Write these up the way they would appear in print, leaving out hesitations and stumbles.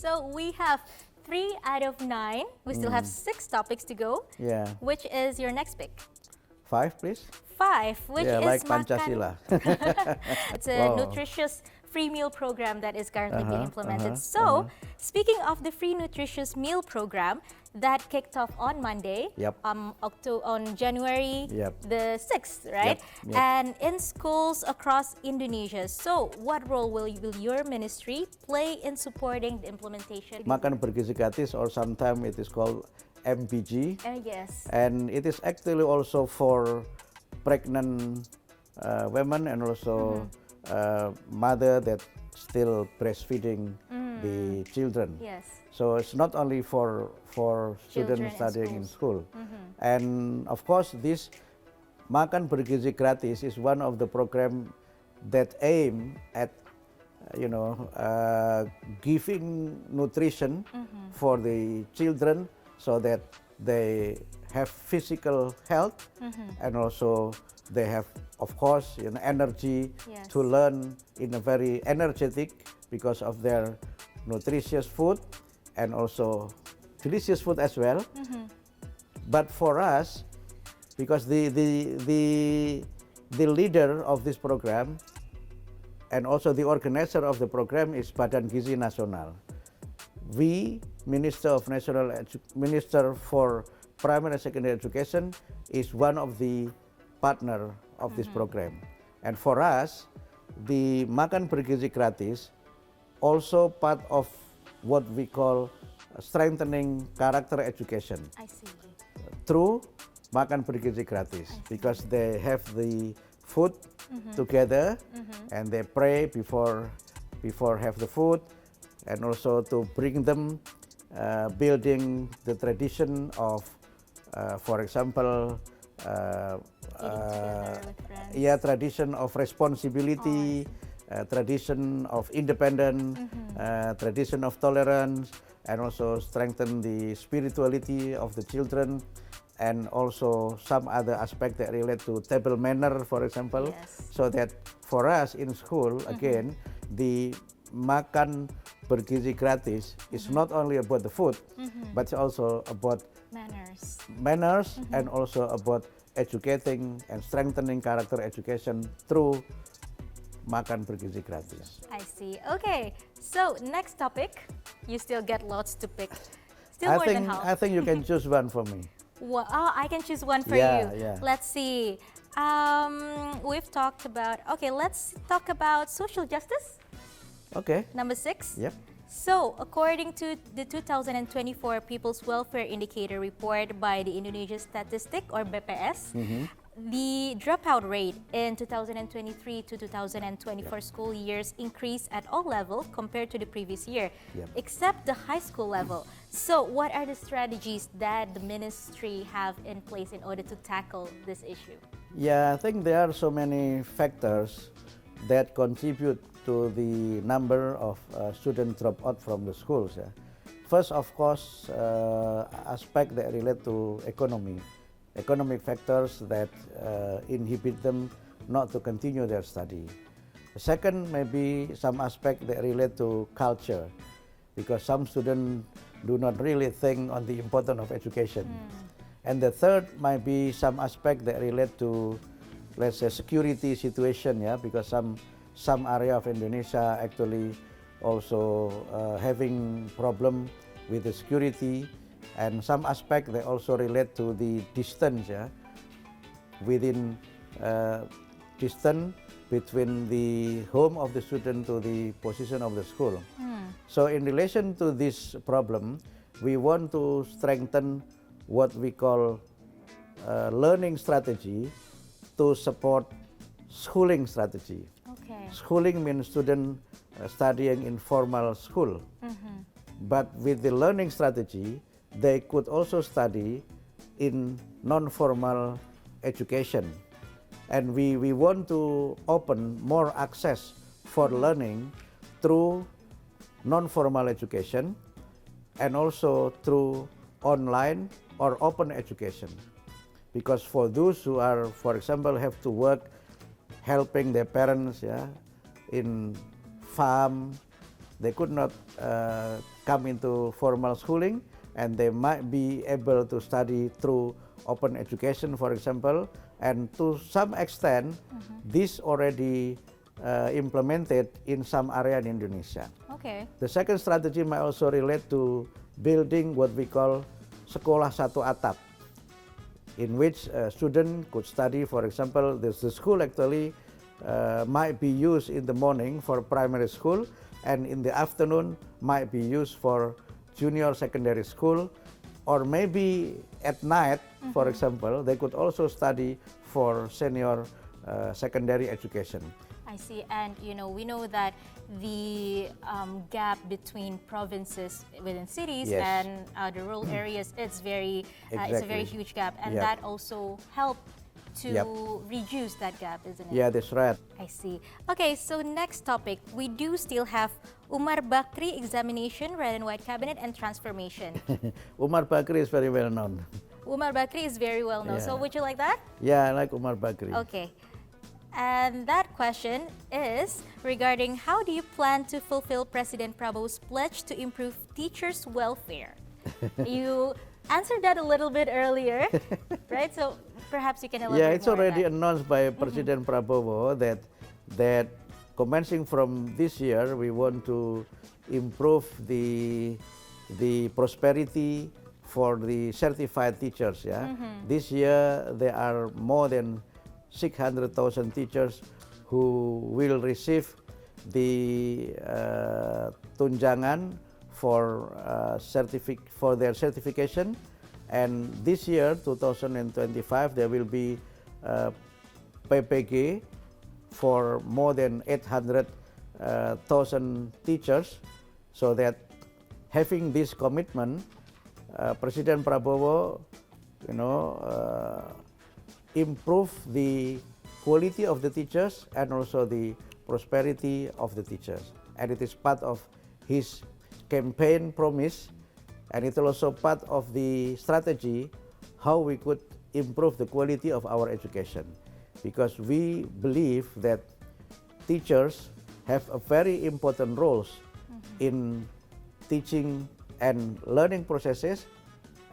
So we have 3 out of 9. We still have 6 topics to go. Yeah. Which is your next pick? 5, please. 5, which Yeah, is like makan. Pancasila. It's a Wow. nutritious free meal program that is currently being implemented. uh-huh. Speaking of the free nutritious meal program that kicked off on Monday, Yep. on January Yep. the 6th, right? Yep. And in schools across Indonesia. So, what role will your ministry play in supporting the implementation? Makan bergizi gratis, or sometimes it is called MBG. Yes. And it is actually also for pregnant women and also mother that still breastfeeding the children. Yes. So it's not only for Children students in studying in schools. school. And of course, this Makan Bergizi Gratis is one of the program that aim at giving nutrition for the children so that they have physical health and also they have, of course, energy Yes. to learn in a very energetic because of their nutritious food and also delicious food as well. But for us, because the leader of this program and also the organizer of the program is Badan Gizi Nasional. We, Minister for Primary and Secondary Education, is one of the partner of this program. And for us, the Makan Bergizi Gratis also part of what we call strengthening character education I see. through Makan Bergizi Gratis, because they have the food together and they pray before have the food, and also to bring them building the tradition of, for example, Together with friends. tradition of responsibility, tradition of independence, tradition of tolerance, and also strengthen the spirituality of the children, and also some other aspect that relate to table manner, for example. Yes. So that for us in school, again, the Makan Bergizi Gratis is not only about the food, but it's also about Manners. and also about educating and strengthening character education through Makan Bergizi Gratis. I see. Okay. So next topic, you still get lots to pick. Still more than half. I think you can choose one for me. Oh, I can choose one for Yeah, you. yeah. Let's see. We've talked about. Okay, let's talk about social justice. Okay. Number 6. Yep. So, according to the 2024 People's Welfare Indicator report by the Indonesia Statistic, or BPS, the dropout rate in 2023 to 2024 school years increased at all levels compared to the previous year, Yep. except the high school level. So, what are the strategies that the ministry have in place in order to tackle this issue? Yeah, I think there are so many factors that contribute to the number of students drop out from the schools. Yeah. First, of course, aspect that relate to economic factors that inhibit them not to continue their study. The second, maybe some aspect that relate to culture, because some students do not really think on the importance of education. And the third might be some aspect that relate to, let's say, security situation, yeah, because some area of Indonesia actually also having problem with the security, and some aspect that also relate to the distance, yeah, within distance between the home of the student to the position of the school. So in relation to this problem, we want to strengthen what we call learning strategy to support schooling strategy. Okay. Schooling means student studying in formal school. But with the learning strategy, they could also study in non-formal education. And we want to open more access for learning through non-formal education and also through online or open education. Because for those who are, for example, have to work helping their parents, yeah, in farm, they could not come into formal schooling, and they might be able to study through open education, for example. And to some extent, this already implemented in some area in Indonesia. Okay. The second strategy might also relate to building what we call sekolah satu atap, in which a student could study, for example, the school actually might be used in the morning for primary school, and in the afternoon might be used for junior secondary school, or maybe at night, for example, they could also study for senior secondary education. I see, and we know that the gap between provinces within cities Yes. and the rural areas, it's a very Exactly. huge gap, and Yep. that also helped to Yep. reduce that gap, isn't it? Yeah, that's right. I see. Okay, so next topic, we do still have Umar Bakri examination, red and white cabinet, and transformation. Umar Bakri is very well known. Umar Bakri is very well known. So Yeah. would you like that? Yeah, I like Umar Bakri. Okay. And that question is regarding how do you plan to fulfill President Prabowo's pledge to improve teachers' welfare? You answered that a little bit earlier, right? So perhaps you can elaborate Yeah, it's more on already that. announced by President Prabowo that commencing from this year, we want to improve the prosperity for the certified teachers. Yeah, this year there are more than 600,000 teachers who will receive the tunjangan for their certification, and this year 2025 there will be PPG for more than 800,000 teachers, so that having this commitment, President Prabowo, improve the quality of the teachers and also the prosperity of the teachers. And it is part of his campaign promise, and it's also part of the strategy how we could improve the quality of our education. Because we believe that teachers have a very important roles in teaching and learning processes,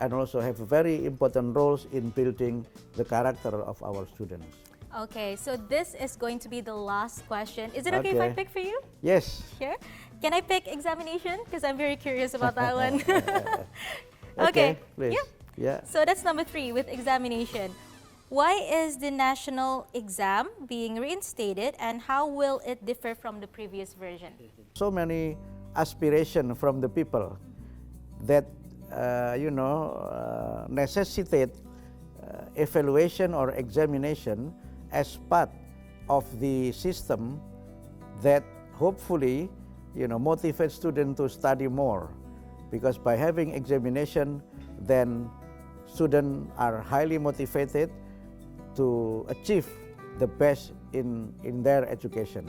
and also have very important roles in building the character of our students. Okay, so this is going to be the last question. Is it okay if I Okay. pick for you? Yes. Sure. Can I pick examination? Because I'm very curious about that one. Okay, please. Yep. Yeah. So that's number 3 with examination. Why is the national exam being reinstated, and how will it differ from the previous version? So many aspirations from the people that necessitate evaluation or examination as part of the system that hopefully motivates students to study more, because by having examination, then students are highly motivated to achieve the best in their education.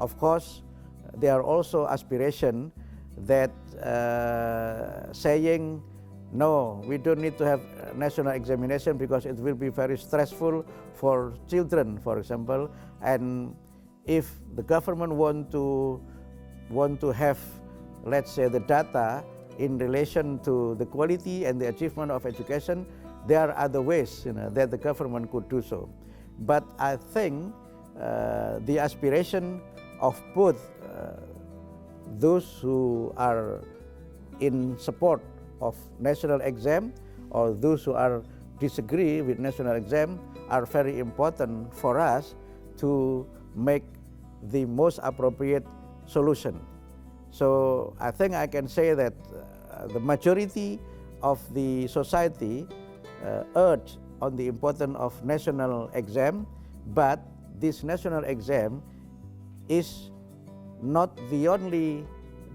Of course, there are also aspirations that saying, no, we don't need to have national examination because it will be very stressful for children, for example. And if the government want to have, let's say, the data in relation to the quality and the achievement of education, there are other ways that the government could do so. But I think the aspiration of both those who are in support of national exam or those who are disagree with national exam are very important for us to make the most appropriate solution. So I think I can say that the majority of the society urge on the importance of national exam, but this national exam is not the only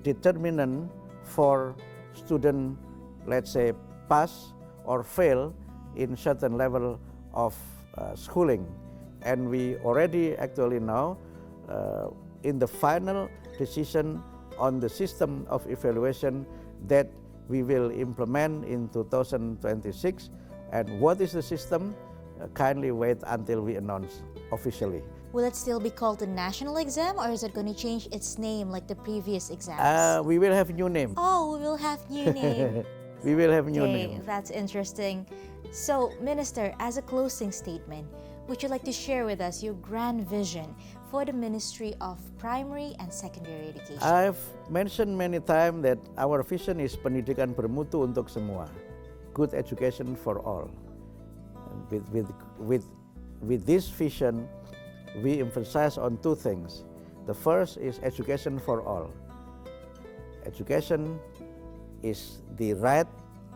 determinant for student, let's say, pass or fail in certain level of schooling. And we already actually now in the final decision on the system of evaluation that we will implement in 2026. And what is the system? Kindly wait until we announce officially. Will it still be called the national exam, or is it going to change its name like the previous exams? We will have new name. Oh, we will have new name. We will have new Okay, name. that's interesting. So, Minister, as a closing statement, would you like to share with us your grand vision for the Ministry of Primary and Secondary Education? I've mentioned many times that our vision is pendidikan bermutu untuk semua, good education for all. And with this vision, we emphasize on two things. The first is education for all. Education is the right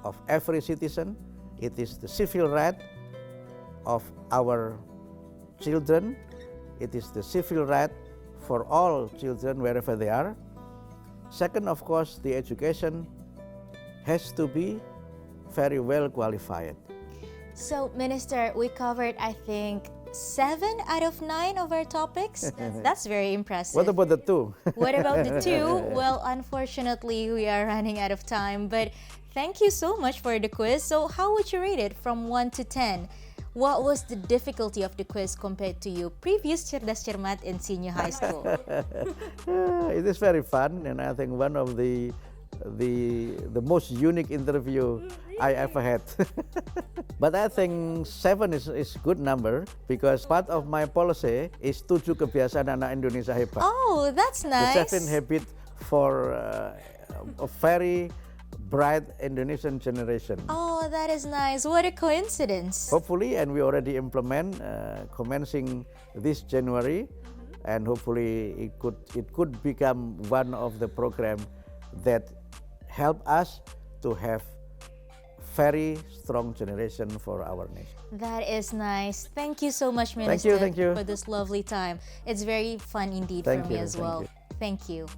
of every citizen. It is the civil right of our children. It is the civil right for all children wherever they are. Second, of course, the education has to be very well qualified. So, Minister, we covered, I think, 7 out of 9 of our topics. That's very impressive. What about the two? What about the 2? Well, unfortunately, we are running out of time. But thank you so much for the quiz. So, how would you rate it from 1 to 10? What was the difficulty of the quiz compared to your previous Cerdas Cermat in senior high school? It is very fun, and I think one of the most unique interview I ever had. But I think 7 is good number because part of my policy is 7 kebiasaan anak Indonesia hebat. Oh, that's nice. The 7 habit for a very bright Indonesian generation. Oh, that is nice. What a coincidence. Hopefully, and we already implement commencing this January, and hopefully it could become one of the program that help us to have very strong generation for our nation. That is nice. Thank you so much, Minister, Thank you. for this lovely time. It's very fun indeed for me as well. Thank you.